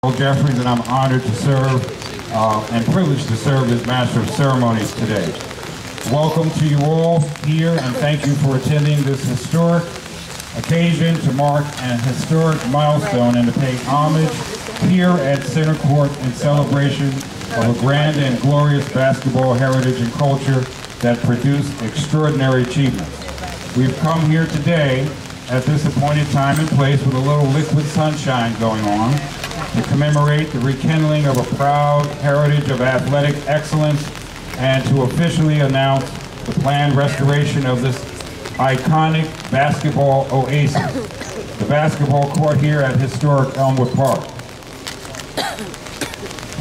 Jeffries, and I'm honored to serve and privileged to serve as Master of Ceremonies today. Welcome to you all here, and thank you for attending this historic occasion to mark an historic milestone and to pay homage here at Center Court in celebration of a grand and glorious basketball heritage and culture that produced extraordinary achievements. We've come here today at this appointed time and place with a little liquid sunshine going on to commemorate the rekindling of a proud heritage of athletic excellence and to officially announce the planned restoration of this iconic basketball oasis, the basketball court here at historic Elmwood Park.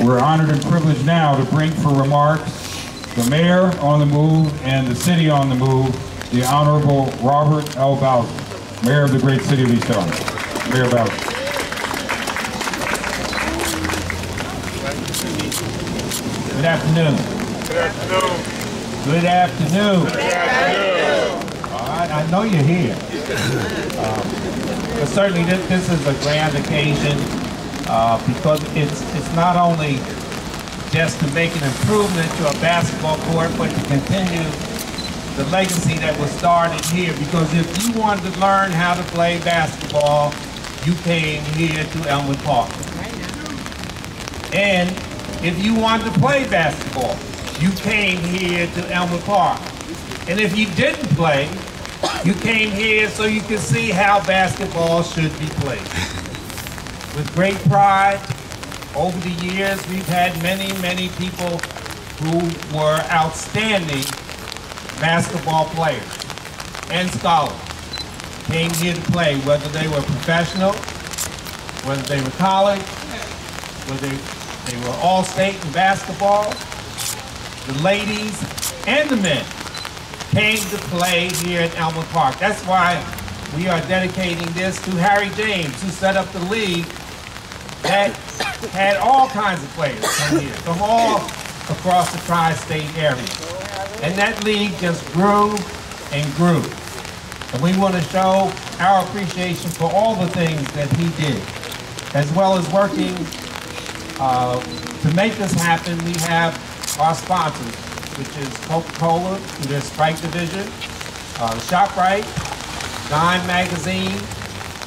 We're honored and privileged now to bring for remarks the mayor on the move and the city on the move, the Honorable Robert L. Bowser, Mayor of the great city of East Orange. Mayor Bowser. Good afternoon. Good afternoon. Good afternoon. Good afternoon. All right, I know you're here. But certainly this is a grand occasion because it's not only just to make an improvement to a basketball court, but to continue the legacy that was started here. Because if you wanted to learn how to play basketball, you came here to Elmwood Park. And if you wanted to play basketball, you came here to Elmwood Park. And if you didn't play, you came here so you could see how basketball should be played. With great pride, over the years, we've had many people who were outstanding basketball players and scholars. Came here to play, whether they were professional, whether they were college, whether they were all-state in basketball. The ladies and the men came to play here at Elmwood Park. That's why we are dedicating this to Harry James, who set up the league that had all kinds of players come here from all across the tri-state area. And that league just grew and grew. And we want to show our appreciation for all the things that he did, as well as working to make this happen. We have our sponsors, which is Coca-Cola through their Sprite division, ShopRite, Dime Magazine,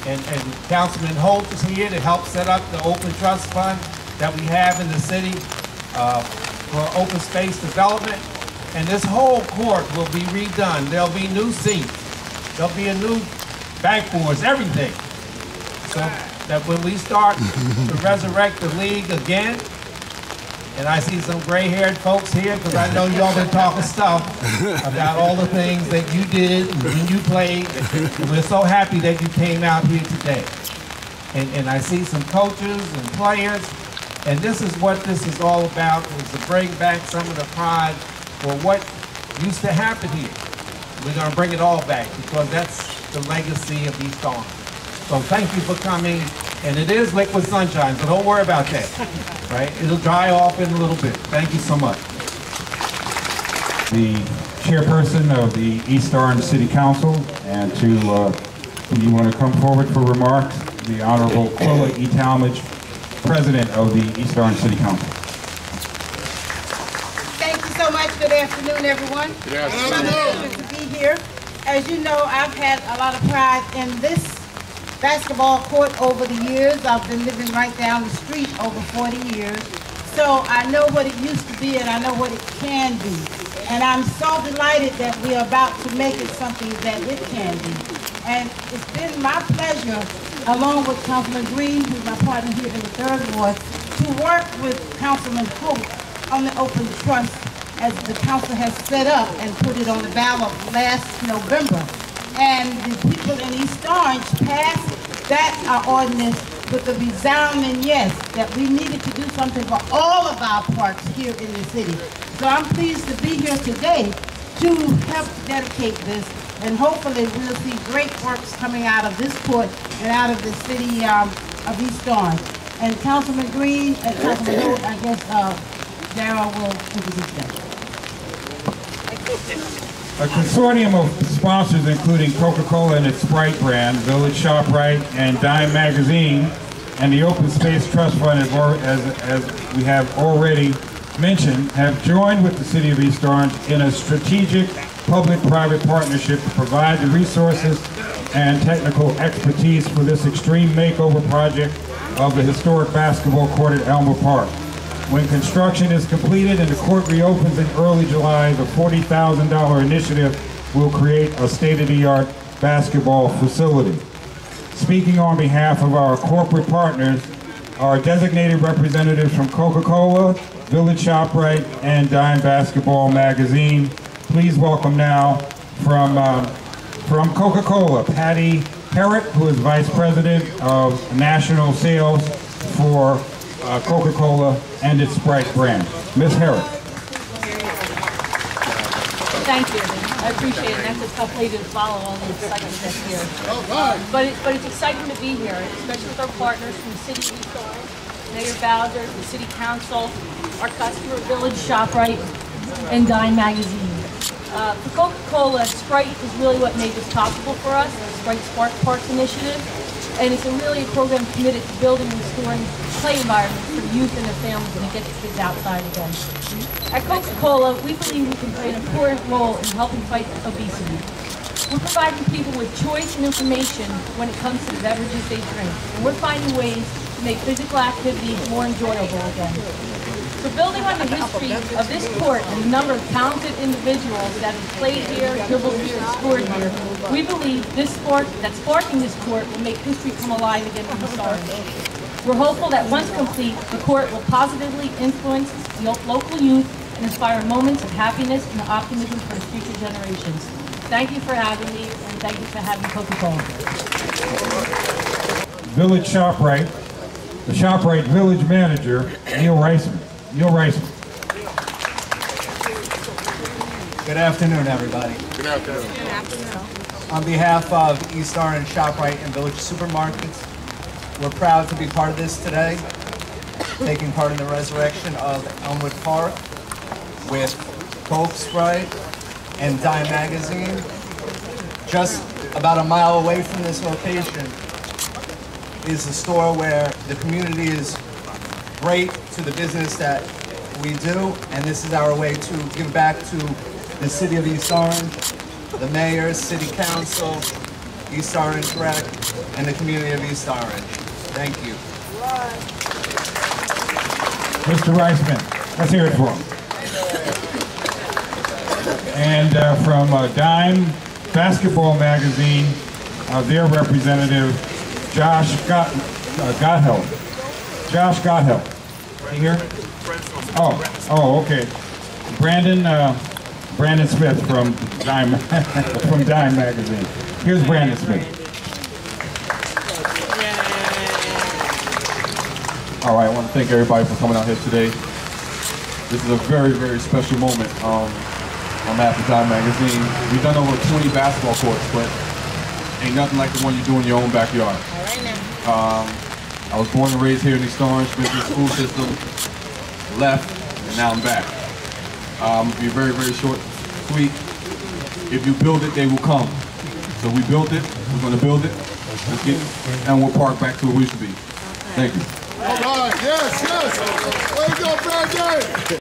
and Councilman Holt is here to help set up the Open Trust Fund that we have in the city for open space development. And this whole court will be redone. There'll be new seats. There'll be a new backboards, everything. So that when we start to resurrect the league again, and I see some gray-haired folks here because I know y'all been talking stuff about all the things that you did and when you played, and we're so happy that you came out here today. And I see some coaches and players, and this is what this is all about, is to bring back some of the pride for what used to happen here. We're going to bring it all back because that's the legacy of East Orange. So thank you for coming, and it is liquid sunshine, so don't worry about that, right? It'll dry off in a little bit. Thank you so much. The chairperson of the East Orange City Council, and to, you want to come forward for remarks, the Honorable Quilla E. Talmadge, President of the East Orange City Council. Thank you so much. Good afternoon, everyone. Good afternoon. It's a pleasure to be here. As you know, I've had a lot of pride in this basketball court over the years. I've been living right down the street over 40 years. So I know what it used to be and I know what it can be. And I'm so delighted that we are about to make it something that it can be. And it's been my pleasure, along with Councilman Green, who's my partner here in the 3rd Ward, to work with Councilman Holt on the Open Trust as the council has set up and put it on the ballot last November. And the people in East Orange passed that ordinance with a resounding yes, that we needed to do something for all of our parks here in the city. So I'm pleased to be here today to help dedicate this, and hopefully we'll see great works coming out of this court and out of the city of East Orange. And Councilman Green and Councilman Holt, I guess Darryl will introduce them. A consortium of sponsors, including Coca-Cola and its Sprite brand, Village ShopRite, and Dime Magazine, and the Open Space Trust Fund, as we have already mentioned, have joined with the City of East Orange in a strategic public-private partnership to provide the resources and technical expertise for this extreme makeover project of the historic basketball court at Elmwood Park. When construction is completed and the court reopens in early July, the $40,000 initiative will create a state-of-the-art basketball facility. Speaking on behalf of our corporate partners, our designated representatives from Coca-Cola, Village ShopRite, and Dime Basketball Magazine. Please welcome now from Coca-Cola, Patty Herrick, who is Vice President of National Sales for Coca-Cola and its Sprite brand. Ms. Herrick. Thank you. I appreciate it. And that's a tough lady to follow all the excitement that's here. But it's exciting to be here, especially with our partners from the City of East Orange, Mayor Bowser, the City Council, our customer, Village ShopRite, and Dime Magazine. For Coca-Cola, Sprite is really what made this possible for us, the Sprite Spark Parks Initiative. And it's really a program committed to building and restoring play environments for youth and their families and to get the kids outside again. At Coca-Cola, we believe we can play an important role in helping fight obesity. We're providing people with choice and information when it comes to the beverages they drink. And we're finding ways to make physical activity more enjoyable again. So building on the history of this court and the number of talented individuals that have played here, dribbled here, and scored here, we believe this sport, that sparking this court will make history come alive again in East Orange. We're hopeful that once complete, the court will positively influence the local youth and inspire moments of happiness and optimism for the future generations. Thank you for having me, and thank you for having Coca-Cola. Village ShopRite, the ShopRite Village Manager, Neil Reisman. Neil Reisman. Good afternoon, everybody. Good afternoon. Good afternoon. On behalf of East Orange ShopRite and Village Supermarkets, we're proud to be part of this today, taking part in the resurrection of Elmwood Park with Coke, Sprite, and Dime Magazine. Just about a mile away from this location is a store where the community is great to the business that we do, and this is our way to give back to the City of East Orange, the Mayor, City Council, East Orange Rec, and the community of East Orange. Thank you. Mr. Reisman, let's hear it for him. And from Dime Basketball Magazine, their representative, Josh Gottheld. Josh Gottheld. You here? Oh, okay. Brandon Smith from Dime from Dime Magazine. Here's Brandon Smith. All right, I want to thank everybody for coming out here today. This is a very, very special moment on behalf of Dime Magazine. We've done over 20 basketball courts, but ain't nothing like the one you do in your own backyard. All right now. I was born and raised here in East Orange, been through the school system, left, and now I'm back. I'm going to be very, very short, sweet. If you build it, they will come. So we built it, we're going to build it. Let's get Elmwood Park back to where we used to be. Thank you. All right, yes. Way to go, Brandon.